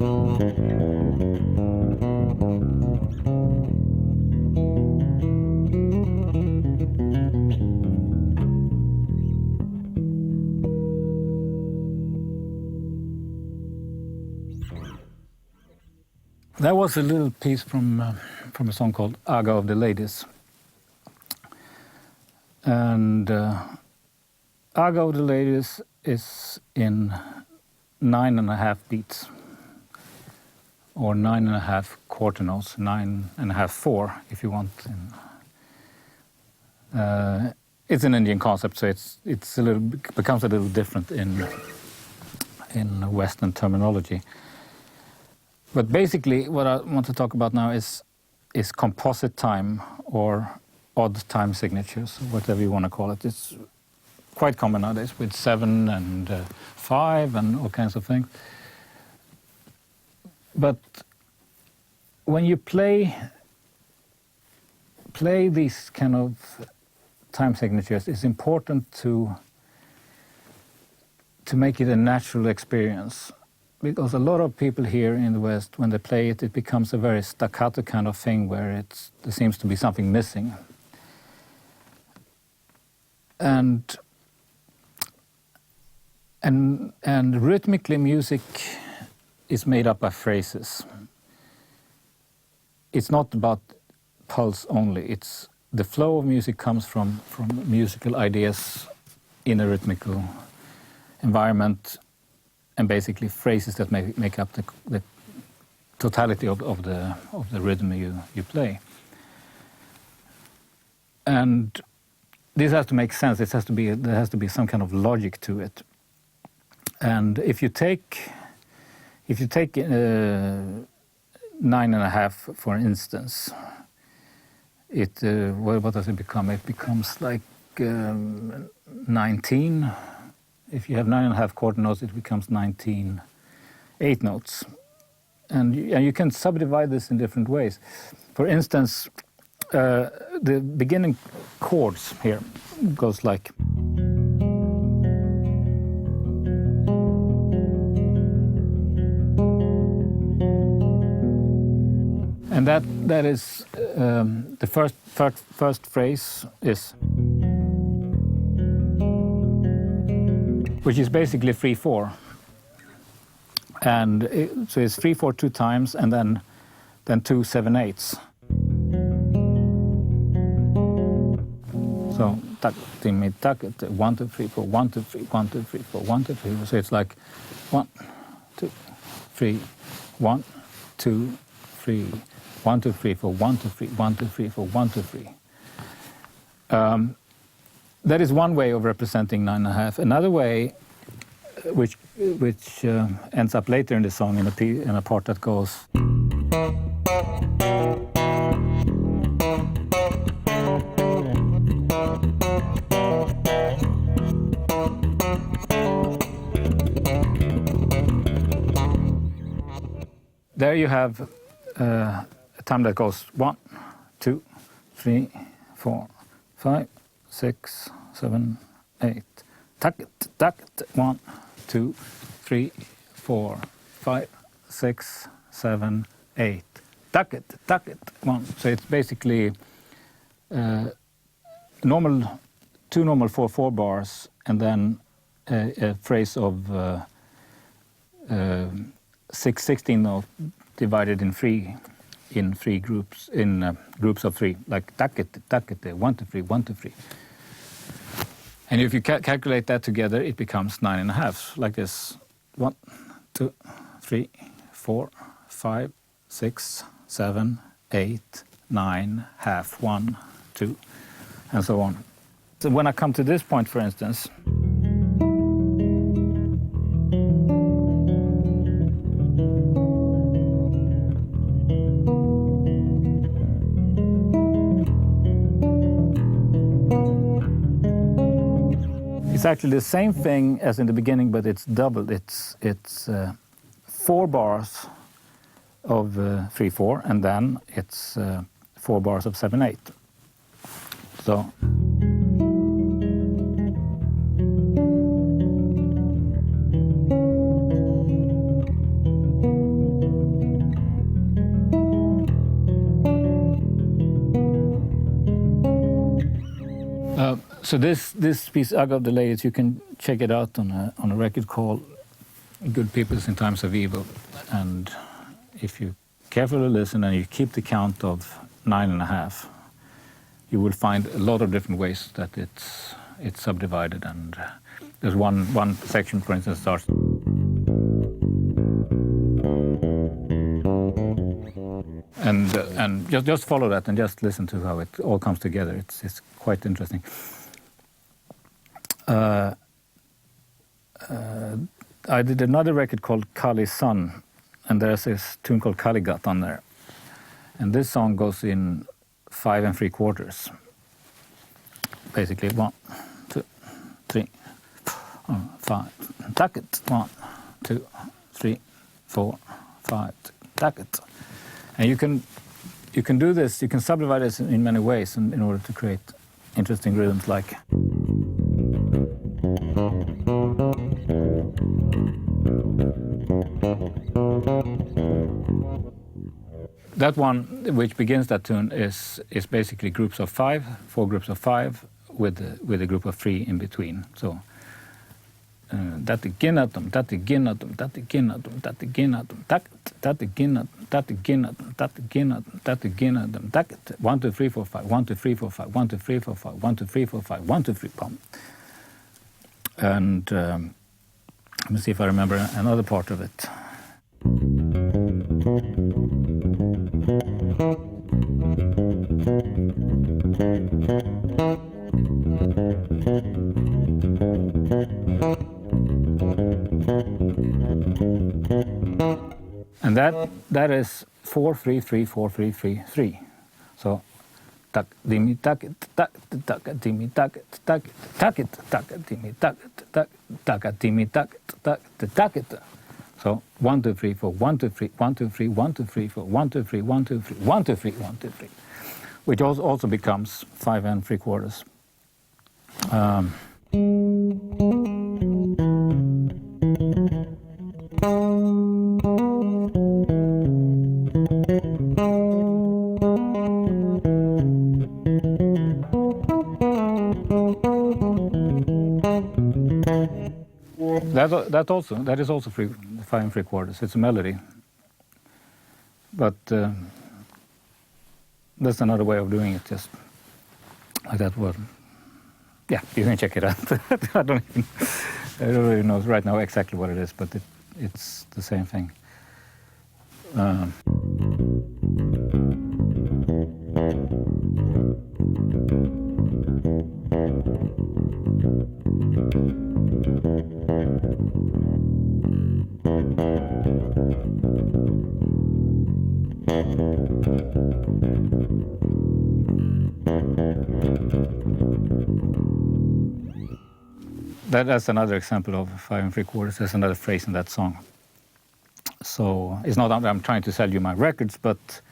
That was a little piece from a song called Aga of the Ladies. And Aga of the Ladies is in 9.5 beats, or 9.5 quarter notes, 9.5/4 if you want. It's an Indian concept, so it's a little becomes a little different in Western terminology. But basically, what I want to talk about now is composite time, or odd time signatures, whatever you want to call it. It's quite common nowadays with 7 and 5 and all kinds of things. But when you play these kind of time signatures, it's important to make it a natural experience. Because a lot of people here in the West, when they play it, it becomes a very staccato kind of thing where there seems to be something missing. And rhythmically, music is made up by phrases. It's not about pulse only. It's the flow of music comes from musical ideas in a rhythmical environment, and basically phrases that make up the totality of the rhythm you play. And this has to make sense. There has to be some kind of logic to it. And if you take 9.5, for instance, what does it become? It becomes like 19. If you have 9.5 quarter notes, it becomes 19 8 notes. And you can subdivide this in different ways. For instance, the beginning chords here goes like. And that is the first phrase is, which is basically 3/4, and so it's 3/4 2 times, and then 2 7/8. So 1 2 3 4 1 2 3 1 2 3 4 1 2 3. So it's like 1 2 3 1 2 3 1 2 3 4 1 2 3 1 2 3 4 1 2 3. That is one way of representing 9.5. Another way, which ends up later in the song in a part that goes. There you have a time that goes 1 2 3 4 5 6 7 8. Takt 1 2 3 4 5 6 7 8. Takt 1. So it's basically two normal 4/4 bars, and then a phrase of 16 notes divided in three groups, groups of 3, like takete 1 2 3 1 2 3. And if you calculate that together, it becomes 9.5, like this: 1 2 3 4 5 6 7 8 9 half 1 2, and so on. So when I come to this point, for instance, it's actually the same thing as in the beginning, but it's doubled. It's 4 bars of 3/4, and then it's 4 bars of 7/8. So. So this piece, I got the layers. You can check it out on a record called "Good Peoples in Times of Evil," and if you carefully listen and you keep the count of 9.5, you will find a lot of different ways that it's subdivided. And there's one section, for instance, starts. And just follow that and just listen to how it all comes together. It's quite interesting. I did another record called Kali's Son, and there's this tune called Kaligat on there. And this song goes in 5 3/4. Basically 1, 2, 3, 4, 5. Tuck it. 1, 2, 3, 4, 5. Tuck it. And you can do this. You can subdivide this in many ways in order to create interesting rhythms like. That one, which begins that tune, is basically groups of 5, 4 groups of 5, with a group of 3 in between. So. Dat ginnatum, dat ginnatum, dat ginnatum, dat ginnatum, dat ginnatum, dat ginnatum, dat ginnatum, dat ginnatum, dat 1 2 3 4 5, 1 2 3 4 5, 1 2 3 4 5, 1 2 3 4 5, 1 2 3 pom. And let me see if I remember another part of it. And that is 4 3 3 4 3 3 3. So tak dimi tak tak tak dimi tak tak tak tak dimi tak tak tak dimi tak tak tak. So 1 2 3 4 1 2 3 1 2 3 1 2 3 4 1 2 3 1 2 3 1 2 3 1 2 3, which also becomes 5 3/4. That is also 5 3/4. It's a melody, but that's another way of doing it, just like that word. Yeah, you can check it out. I don't really know right now exactly what it is, but it's the same thing. That's another example of 5 3/4. There's another phrase in that song. So it's not that I'm trying to sell you my records, but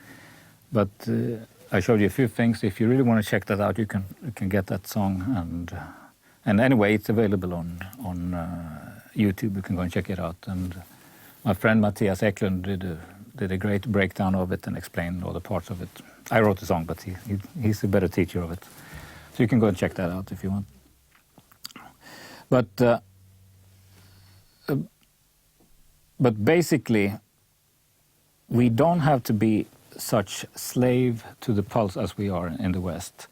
I showed you a few things. If you really want to check that out, you can get that song, and anyway, it's available on YouTube. You can go and check it out. And my friend Mattias Eklund did a great breakdown of it and explained all the parts of it. I wrote the song, but he's a better teacher of it. So you can go and check that out if you want. But basically, we don't have to be such slave to the pulse as we are in the West.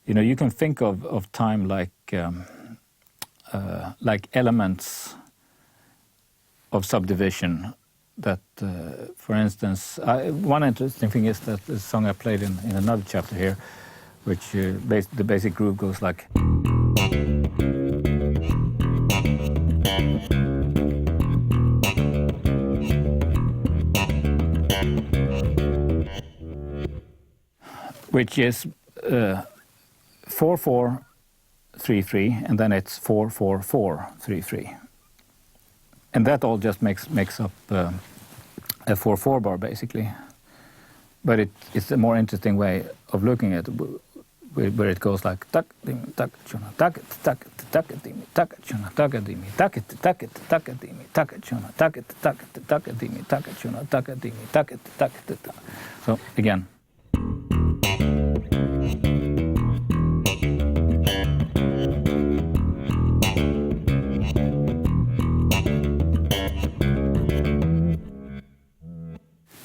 You know, you can think of time like elements of subdivision. That, for instance, one interesting thing is that the song I played in another chapter here, which the basic groove goes like. Which is 4 4 3 3, and then it's 4 4 4 3 3, and that all just makes up a 4/4 bar basically. But it's a more interesting way of looking at it, where it goes like tak dimi tak chuna tak tak tak dimi tak chuna tak dimi tak tak tak dimi tak chuna tak tak tak dimi tak chuna tak dimi tak tak. So again.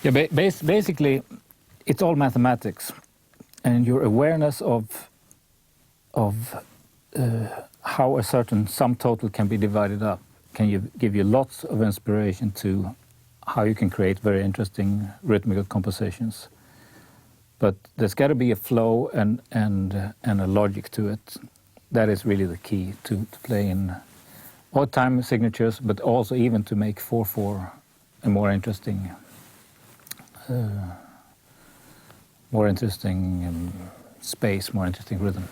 Yeah, basically, it's all mathematics, and your awareness of how a certain sum total can be divided up can give you lots of inspiration to how you can create very interesting rhythmical compositions. But there's got to be a flow and a logic to it. That is really the key to play in odd time signatures, but also even to make 4/4 a more interesting space, more interesting rhythm.